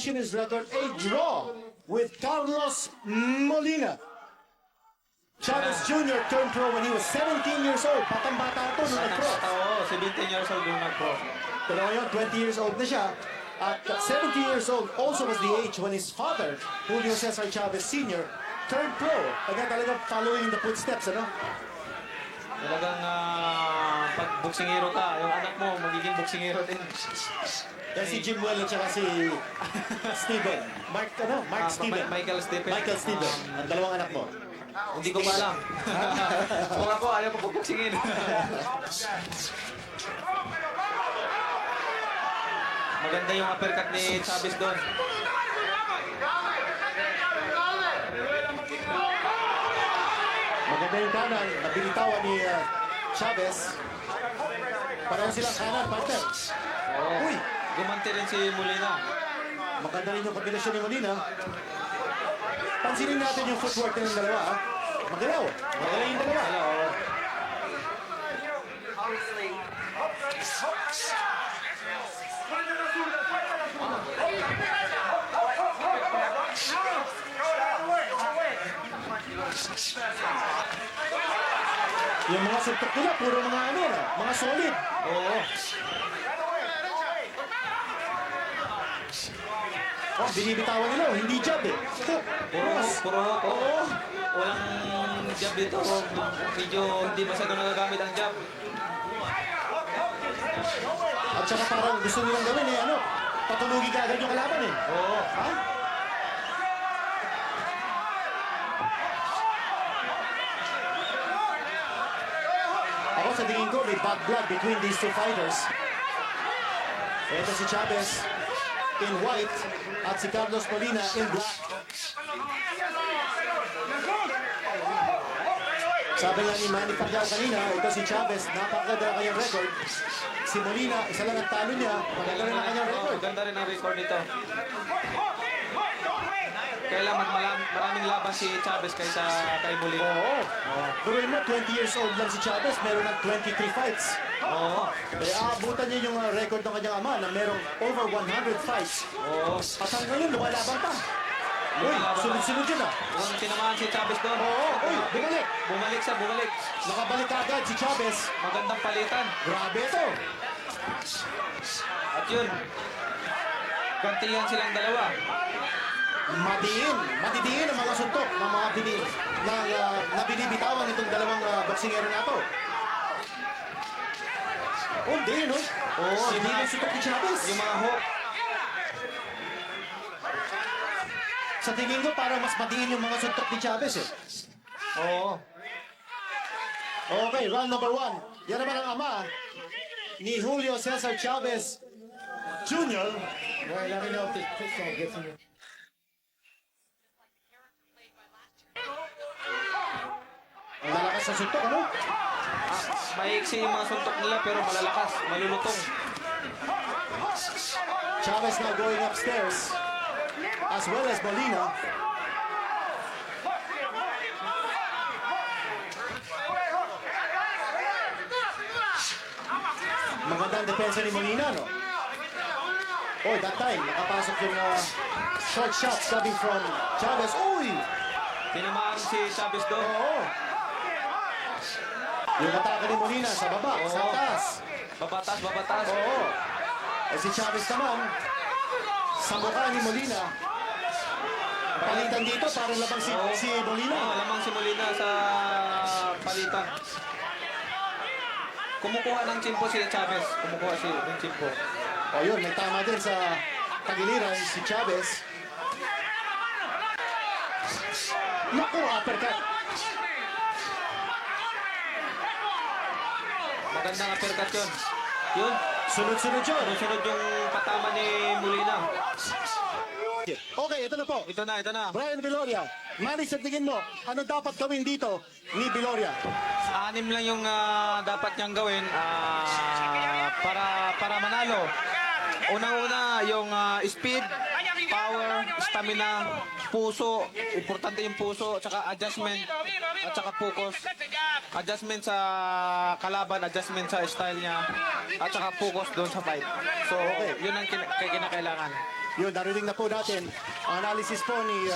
finish in his record a draw with Carlos Molina. Chavez Jr. turned pro when he was 17 years old. Batang-bata ito nung nag-pro. Oo, 17 years old nung nag-pro. Pero ngayon, 20 years old na siya. At 70 years old also was the age when his father, Julio Cesar Chavez Sr., turned pro. Kaya talagang following the footsteps, ano? Talagang pag boksingero ka, yung anak mo magiging boksingero din. Yan si Jim Well at saka si Steven. Mark Steven. Michael Steven. Michael Steven. Ang dalawang anak mo. Hindi ko pa alam. Kung ako, ayaw ko pagboksingin. Maganda yung uppercut ni Chavez doon. Maganda yung kanan. Nabilitawan ni Chavez. Pareho silang kanan, partner. Oo. Uy! Gumanti rin si Molina. Maganda rin yung kombinasyon ni Molina. Pansinin natin yung footwork ng dalawa. Ah. Magalaw. Magaling yung dalawa. Hello. Yung mga suntok nila, puro mga ano na, mga solid. Oo. Oh, binibitawan nila, oh, hindi jab eh. Puro Yes. hook, puro hook. Oo. Walang jab dito. Medyo hindi masyado nagagamit ang jab. At saka parang gusto nilang gawin eh, ano, patulugin ka agad yung kalaban eh. Oo. Ha? Ako sa tingin ko, may bad blood between these two fighters. Ito si Chavez in white at si Carlos Molina in black. Sabi nga ni Manny Pacquiao kanina, ito si Chavez, napakaganda ang kanyang record. Si Molina, isa lang ang talo niya, maganda rin ang kanyang record. Maganda rin ang record nito. Kailangan maraming laban si Chavez kaysa kay Molina. Oo. Pero mo, 20 years old lang si Chavez, meron ng 23 fights. Oo. Kaya aabutan niya yung record ng kanyang ama na merong over 100 fights. Oo. At hanggang ngayon, lumalaban pa. Uy, sunod-sunod yun ah. Kung tinamaan si Chavez doon. Oo, uy, bumalik. Bumalik siya, bumalik. Nakabalik agad si Chavez. Magandang palitan. Grabe ito. At yun, gantihan silang dalawa. Madidiin ang mga suntok ng mga nabinibitawan itong dalawang boksingero na ito. Oh, hindi, no? Oo, Hindi yung suntok ni Chavez. Yung mga hook. Sa tingin ko, parang mas madiin yung mga suntok ni Chavez eh. Oo. Okay, round number 1. Yan naman ang ama ni Julio Cesar Chavez Jr. Well, let me know if this pistol gets in. Ang lalakas sa suntok, ano? Maiksi yung mga suntok nila pero malalakas, malulutong. Chavez now going upstairs, as well as Molina. Magandang depensa ni Molina, no? Oh, that time, nakapasok yung short shots coming from Chavez. Uy! Tinamaan si Chavez doon. Oo. Yung atake ni Molina sa baba, sa Oo. taas. Babatas, babatas. Oo. Eh si Chavez naman, sa mukha ni Molina. Palitan dito, parang labang si Molina. Lamang si Molina sa palitan. Kumukuha ng chimpo si Chavez. Kumukuha ng chimpo. O yun, may tama din sa tagiliran si Chavez. Naku, uppercut. Magandang uppercut yun. Yun. Sunod-sunod yun. Sunod yung patama ni Molina. Okay, ito na po. Ito na. Brian Viloria, Manny, sa tingin mo, ano dapat gawin dito ni Viloria? 6 lang yung dapat niyang gawin para manalo. Unang-una yung speed, power, stamina, puso. Importante yung puso, tsaka adjustment, at tsaka focus. Adjustment sa kalaban, adjustment sa style niya, at tsaka focus doon sa fight. So, yun ang kinakailangan. Yun, narinig na po natin ang analysis po ni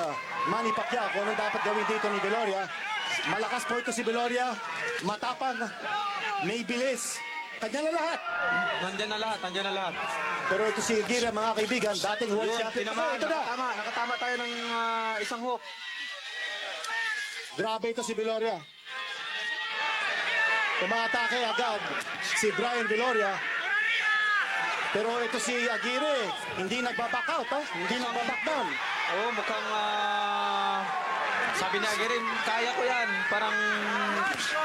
Manny Pacquiao kung anong dapat gawin dito ni Viloria. Malakas po ito si Viloria, matapang, may bilis. Kanya na lahat. Nandyan na lahat. Pero ito si Aguirre, mga kaibigan, dating world Yun, champion. tinamaan, Ito na. nakatama tayo ng isang hook. Grabe ito si Viloria. Tumatake agad si Brian Viloria. Pero ito si Aguirre, hindi nagbaback out, ha? Hindi nagbaback down. Oh, mukhang sabi ni Aguirre, kaya ko yan. Parang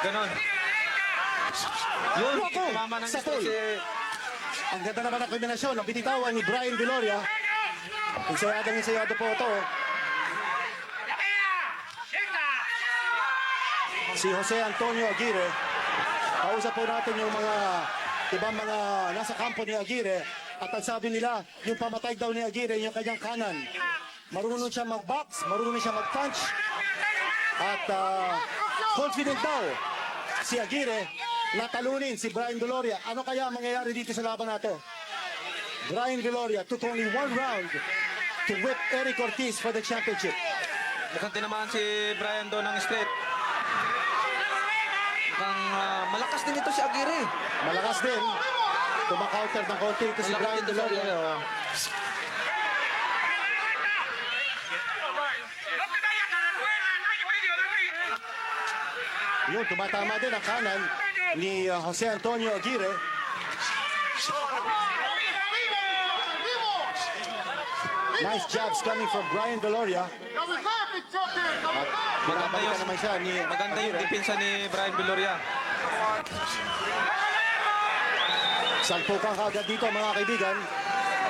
ganon. Yun, Wako, tumama ng sa straight pole. si... Ang ganda naman ang kombinasyon, ang bititawan ni Brian Viloria. Insayado po ito. Si Jose Antonio Aguirre. Kausap po natin yung mga ibang mga nasa kampo ni Aguirre. At ang sabi nila, yung pamatay daw ni Aguirre, yung kanyang kanan. Marunong siya mag-box, marunong siya mag-punch. At confident daw si Aguirre na talunin si Brian Viloria. Ano kaya ang mangyayari dito sa laban natin? Brian Viloria took only one round to whip Eric Ortiz for the championship. Mukhang tinamaan si Brian doon ng straight. Mukhang malakas din ito si Aguirre. Malakas din. Tumakounter ng konti ito si Malakas Brian din ito si Aguirre. Viloria. Oh. Yun, tumatama din ang kanan ni Jose Antonio Aguirre. Nice jabs coming from Brian Viloria. Maganda Babalikan yung, naman siya ni maganda yung Aguirre. depensa ni Brian Viloria. Salpukan kaagad dito mga kaibigan.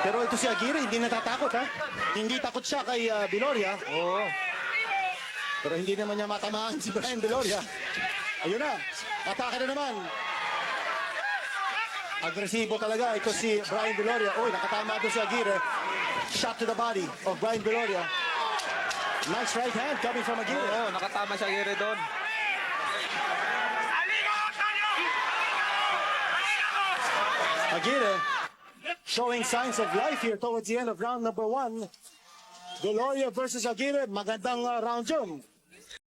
Pero ito si Aguirre, hindi natatakot ha. Hindi takot siya kay Viloria. Oo. Pero hindi naman niya matamaan si Brian Viloria. Ayun na, atake na naman. Agresibo talaga ito si Brian Viloria. Uy, nakatama doon si Aguirre. Shot to the body of Brian Viloria. Nice right hand coming from Aguirre. Oo, nakatama si Aguirre doon. Aguirre showing signs of life here towards the end of round number 1. Viloria versus Aguirre. Magandang round yun.